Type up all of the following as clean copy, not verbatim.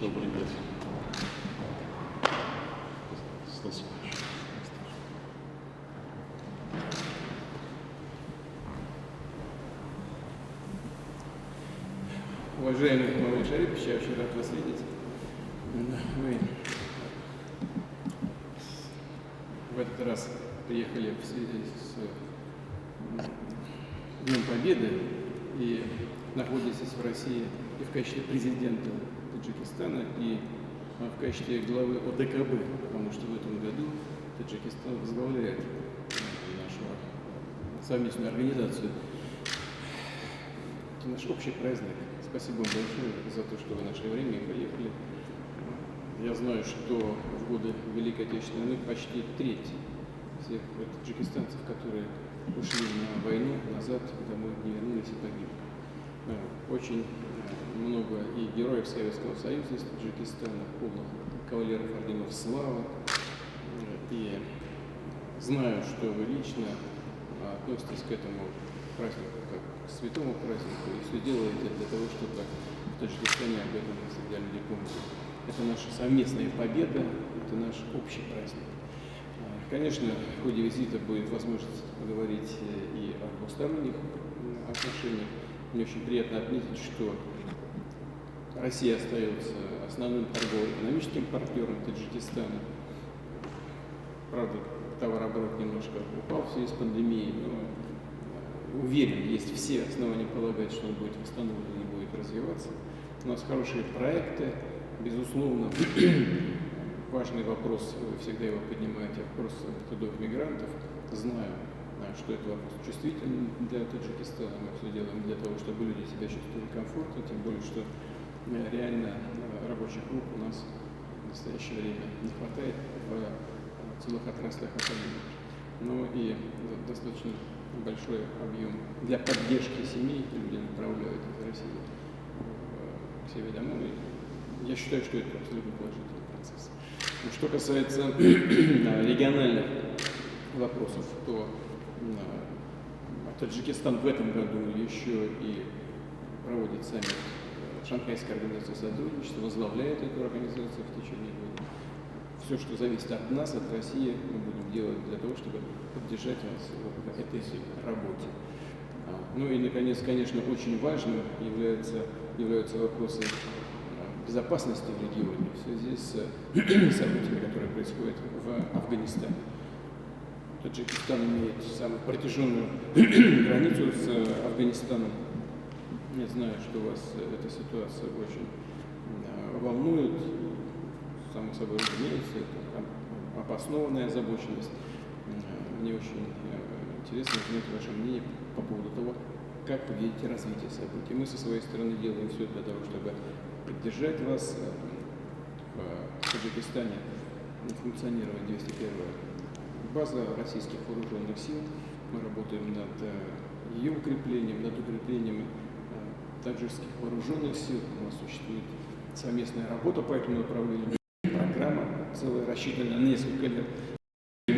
Добрый день. Стас. Уважаемый Мавлид Шарипович, я очень рад вас видеть. Мы в этот раз приехали в связи с Днем Победы и находитесь в России и в качестве президента Таджикистана, и в качестве главы ОДКБ, потому что в этом году Таджикистан возглавляет нашу совместную организацию. Это наш общий праздник. Спасибо вам большое за то, что вы нашли время и поехали. Я знаю, что в годы Великой Отечественной войны почти треть всех таджикистанцев, которые ушли на войну, назад домой не вернулись и погибли. Очень много и героев Советского Союза из Таджикистана, полных кавалеров орденов славы. И знаю, что вы лично относитесь к этому празднику как к святому празднику и все делаете для того, чтобы в Таджикистане об этом всегда люди помнили. Это наша совместная победа, это наш общий праздник. Конечно, в ходе визита будет возможность поговорить и о двусторонних отношениях. Мне очень приятно отметить, что Россия остается основным торгово-экономическим партнером Таджикистана. Правда, товарооборот немножко упал в связи с пандемией, но уверен, есть все основания полагать, что он будет восстановлен и будет развиваться. У нас хорошие проекты, безусловно, важный вопрос, вы всегда его поднимаете, вопрос трудовых мигрантов. Знаю, что это вопрос чувствительный для Таджикистана. Мы все делаем для того, чтобы люди себя чувствовали комфортно, тем более, что реально рабочих рук у нас в настоящее время не хватает в целых отраслях экономики. Ну и достаточно большой объем для поддержки семей люди направляют из России к себе домой. Я считаю, что это абсолютно положительный процесс. Что касается региональных вопросов, то Таджикистан в этом году еще и проводит саммит Шанхайской организации сотрудничества, возглавляет эту организацию в течение года. Все, что зависит от нас, от России, мы будем делать для того, чтобы поддержать вас в этой работе. Ну и, наконец, конечно, очень важным являются вопросы безопасности в регионе в связи с событиями, которые происходят в Афганистане. Таджикистан имеет самую протяженную границу с Афганистаном. Я знаю, что вас эта ситуация очень волнует. Само собой разумеется, это обоснованная озабоченность. Мне очень интересно узнать ваше мнение по поводу того, как вы видите развитие событий. Мы со своей стороны делаем все для того, чтобы поддержать вас в Таджикистане. Функционировать 201-я база российских вооруженных сил. Мы работаем над ее укреплением, над укреплением таджикских вооруженных сил. У нас существует совместная работа по этому направлению. Программа целая, рассчитанная на несколько лет. И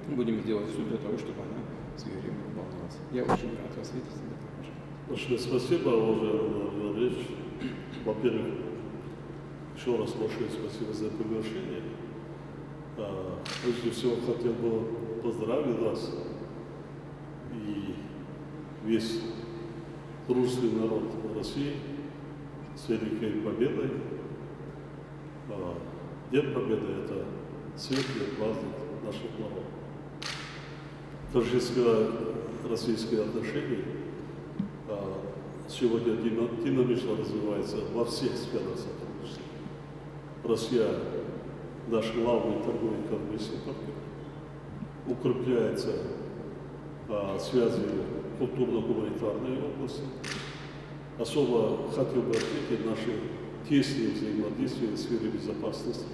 мы будем делать все для того, чтобы она в свое время выполнялась. Я очень рад вас видеть. Большое спасибо, уважаемый Владимир Ильич. Во-первых, еще раз большое спасибо за приглашение. Прежде всего хотел бы поздравить вас и весь русский народ России с Великой Победой. День Победы – это светлый праздник наших народов. Таджикско-российские отношения сегодня динамично развиваются во всех сферах сотрудничества. Россия – наш главный торговый экономический партнер. Укрепляются связи в культурно-гуманитарной области. Особо хотел бы отметить наши тесные взаимодействия в сфере безопасности.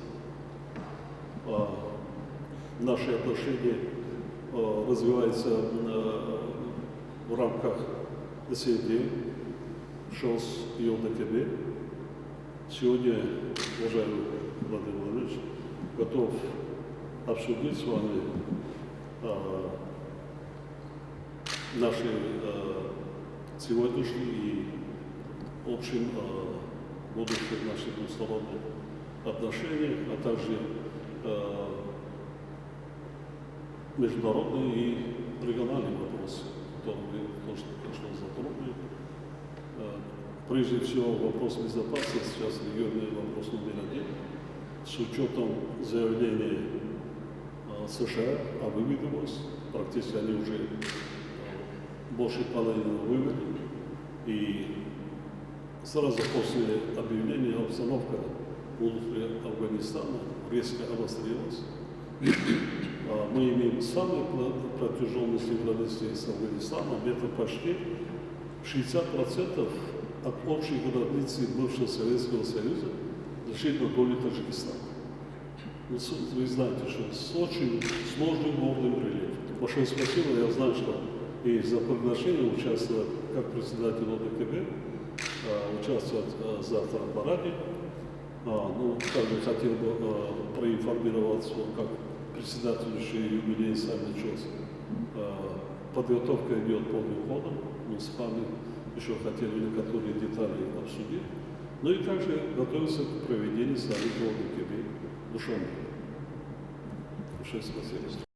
Наши отношения развиваются в рамках СНД, ШОС и ОДКБ. Сегодня, уважаемый Владимир Владимирович, готов обсудить с вами наши сегодняшние и общем будущих наших двусторонних отношениях, а также международные и региональные вопросы, которые вы тоже что затронули. Прежде всего, вопрос безопасности сейчас региональный вопрос номер один. С учетом заявления США о выводе ВОЗ, практически они уже больше половины вывели, и сразу после объявления обстановка внутри Афганистана резко обострилась. Мы имеем самые протяженные границы с Афганистаном, это почти 60% от общей границы бывшего Советского Союза лежит на доле Таджикистана. Вы знаете, что с очень сложным горным рельефом. Большое спасибо, я знаю, что и за приглашение участвовать как председатель ОДКБ, участвовать завтра в параде. Также хотел бы проинформироваться, как председательствующий юбилей саммит ЧОС. Подготовка идет полным ходом. Мы с вами еще хотели некоторые детали обсудить. Ну и также готовится к проведению саммита ОДКБ в Душанбе. Большое спасибо.